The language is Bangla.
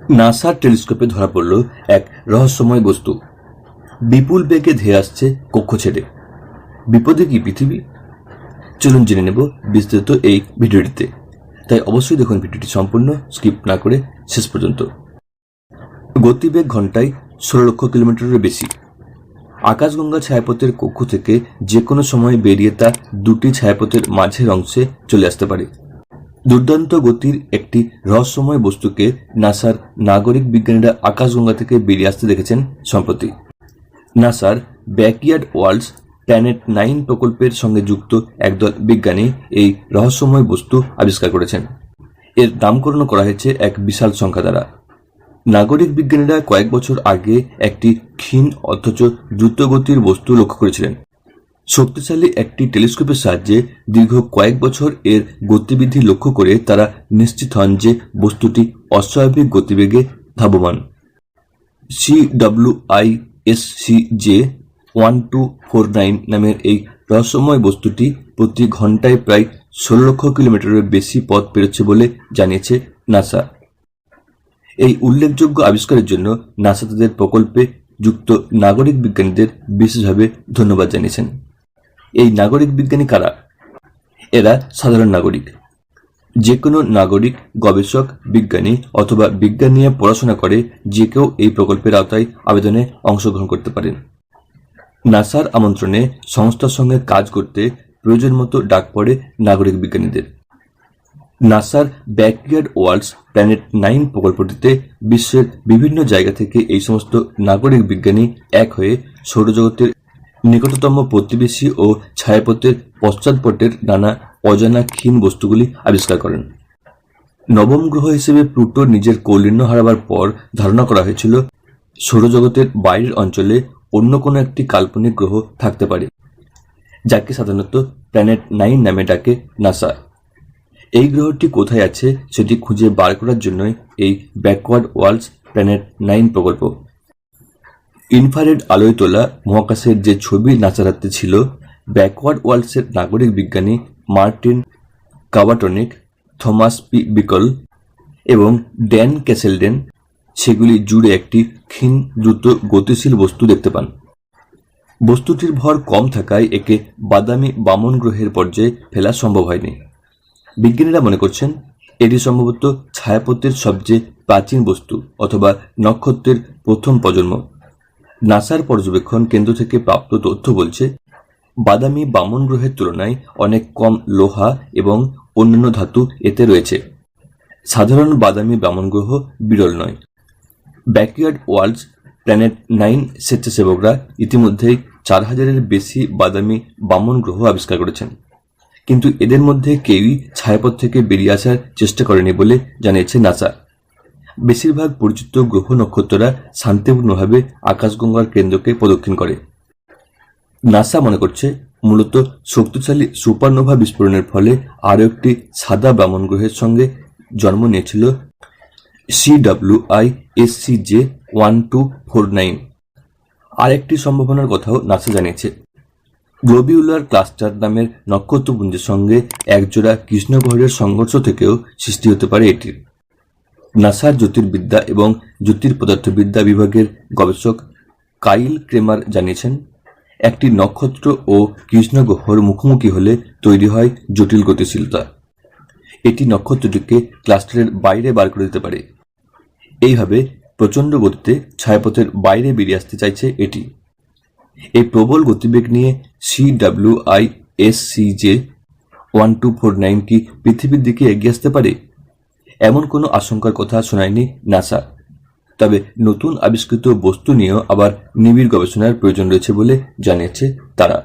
নাসার টেলিস্কোপে ধরা পড়ল এক রহস্যময় বস্তু বিপুল বেগে ধেয়ে আসছে কক্ষ ছেড়ে। বিপদে কি পৃথিবী? চলুন জেনে নেব বিস্তারিত এই ভিডিওটিতে। তাই অবশ্যই দেখুন ভিডিওটি সম্পূর্ণ, স্কিপ না করে শেষ পর্যন্ত। গতিবেগ ঘন্টায় 16 লক্ষ কিলোমিটারের বেশি। আকাশগঙ্গা ছায়াপথের কক্ষ থেকে যে কোনো সময় বেরিয়ে তা দুটি ছায়াপথের মাঝের অংশে চলে আসতে পারে। দুর্দান্ত গতির একটি রহস্যময় বস্তুকে নাসার নাগরিক বিজ্ঞানীরা আকাশগঙ্গা থেকে বেরিয়ে আসতে দেখেছেন সম্প্রতি। নাসার ব্যাকইয়ার্ড ওয়ার্ল্ডস প্ল্যানেট 9 প্রকল্পের সঙ্গে যুক্ত একদল বিজ্ঞানী এই রহস্যময় বস্তু আবিষ্কার করেছেন। এর নামকরণ করা হয়েছে এক বিশাল সংখ্যা দ্বারা। নাগরিক বিজ্ঞানীরা কয়েক বছর আগে একটি ক্ষীণ অথচ দ্রুতগতির বস্তু লক্ষ্য করেছিলেন। শক্তিশালী একটি টেলিস্কোপের সাহায্যে দীর্ঘ কয়েক বছর এর গতিবিধি লক্ষ্য করে তারা নিশ্চিত হন যে বস্তুটি অস্বাভাবিক গতিবেগে ধাবমান। CWISCJ-1249 নামের এই রহস্যময় বস্তুটি প্রতি ঘন্টায় প্রায় 16 লক্ষ কিলোমিটারের বেশি পথ পেরোচ্ছে বলে জানিয়েছে নাসা। এই উল্লেখযোগ্য আবিষ্কারের জন্য নাসা তাদের প্রকল্পে যুক্ত নাগরিক বিজ্ঞানীদের বিশেষভাবে ধন্যবাদ জানিয়েছেন। এই নাগরিক বিজ্ঞানী কারা? এরা সাধারণ নাগরিক। যে কোনো নাগরিক, গবেষক, বিজ্ঞানী অথবা বিজ্ঞান নিয়ে পড়াশোনা করে যে কেউ এই প্রকল্পের আওতায় আবেদনে অংশগ্রহণ করতে পারেন। নাসার আমন্ত্রণে সংস্থার সঙ্গে কাজ করতে প্রয়োজন মতো ডাক পড়ে নাগরিক বিজ্ঞানীদের। নাসার ব্যাকইয়ার্ড ওয়ার্ল্ডস প্ল্যানেট 9 প্রকল্পটিতে বিশ্বের বিভিন্ন জায়গা থেকে এই সমস্ত নাগরিক বিজ্ঞানী এক হয়ে সৌরজগতের নিকটতম প্রতিবেশী ও ছায়াপথের পশ্চাৎপটের নানা অজানা ক্ষীণ বস্তুগুলি আবিষ্কার করেন। নবম গ্রহ হিসেবে প্লুটো নিজের কৌলিন্য হারাবার পর ধারণা করা হয়েছিল সৌরজগতের বাইরের অঞ্চলে অন্য কোনো একটি কাল্পনিক গ্রহ থাকতে পারে, যাকে সাধারণত প্ল্যানেট 9 নামে ডাকে নাসা। এই গ্রহটি কোথায় আছে সেটি খুঁজে বার করার জন্যই এই ব্যাকওয়ার্ড ওয়ার্ল্ডস প্ল্যানেট 9 প্রকল্প। ইনফ্রারেড আলোয় তোলা মহাকাশের যে ছবি নাসার হাতে ছিল, ব্যাকওয়ার্ড ওয়ার্ল্ডসের নাগরিক বিজ্ঞানী মার্টিন কাবাটনিক, থমাস পি বিকল এবং ড্যান ক্যাসেলডেন সেগুলি জুড়ে একটি ক্ষীণ দ্রুত গতিশীল বস্তু দেখতে পান। বস্তুটির ভর কম থাকায় একে বাদামি বামন গ্রহের পর্যায়ে ফেলা সম্ভব হয়নি। বিজ্ঞানীরা মনে করছেন এটি সম্ভবত ছায়াপথের সবচেয়ে প্রাচীন বস্তু অথবা নক্ষত্রের প্রথম প্রজন্ম। নাসার পর্যবেক্ষণ কেন্দ্র থেকে প্রাপ্ত তথ্য বলছে বাদামি বামন গ্রহের তুলনায় অনেক কম লোহা এবং অন্যান্য ধাতু এতে রয়েছে। সাধারণ বাদামি বামন গ্রহ বিরল নয়। ব্যাকইয়ার্ড ওয়ার্ল্ডস প্ল্যানেট 9 স্বেচ্ছাসেবকরা ইতিমধ্যেই 4000-এর বেশি বাদামি বামন গ্রহ আবিষ্কার করেছেন, কিন্তু এদের মধ্যে কেউই ছায়াপথ থেকে বেরিয়ে আসার চেষ্টা করেনি বলে জানিয়েছে নাসা। বেশিরভাগ পরিচিত গ্রহ নক্ষত্ররা শান্তিপূর্ণভাবে আকাশগঙ্গার কেন্দ্রকে প্রদক্ষিণ করে। নাসা মনে করছে মূলত শক্তিশালী সুপারনোভা বিস্ফোরণের ফলে আরও একটি সাদা বামন গ্রহের সঙ্গে জন্ম নিয়েছিল CWISCJ-1249। আর একটি সম্ভাবনার কথাও নাসা জানিয়েছে। গ্লোবিউলার ক্লাস্টার নামের নক্ষত্রপুঞ্জের সঙ্গে একজোড়া কৃষ্ণগহ্বরের সংঘর্ষ থেকেও সৃষ্টি হতে পারে এটির। নাসার জ্যোতির্বিদ্যা এবং জ্যোতির্পদার্থবিদ্যা বিভাগের গবেষক কাইল ক্রেমার জানিয়েছেন, একটি নক্ষত্র ও কৃষ্ণগহ্বর মুখোমুখি হলে তৈরি হয় জটিল গতিশীলতা। এটি নক্ষত্রটিকে ক্লাস্টারের বাইরে বার করে দিতে পারে। এইভাবে প্রচণ্ড গতিতে ছায়াপথের বাইরে বেরিয়ে আসতে চাইছে এটি। এই প্রবল গতিবেগ নিয়ে CWISCJ-1249 কি পৃথিবীর দিকে এগিয়ে আসতে পারে? এমন কোনো আশঙ্কার কথা শোনায়নি নাসা। তবে নতুন আবিষ্কৃত বস্তু নিয়েও আবার নিবিড় গবেষণার প্রয়োজন রয়েছে বলে জানিয়েছে তারা।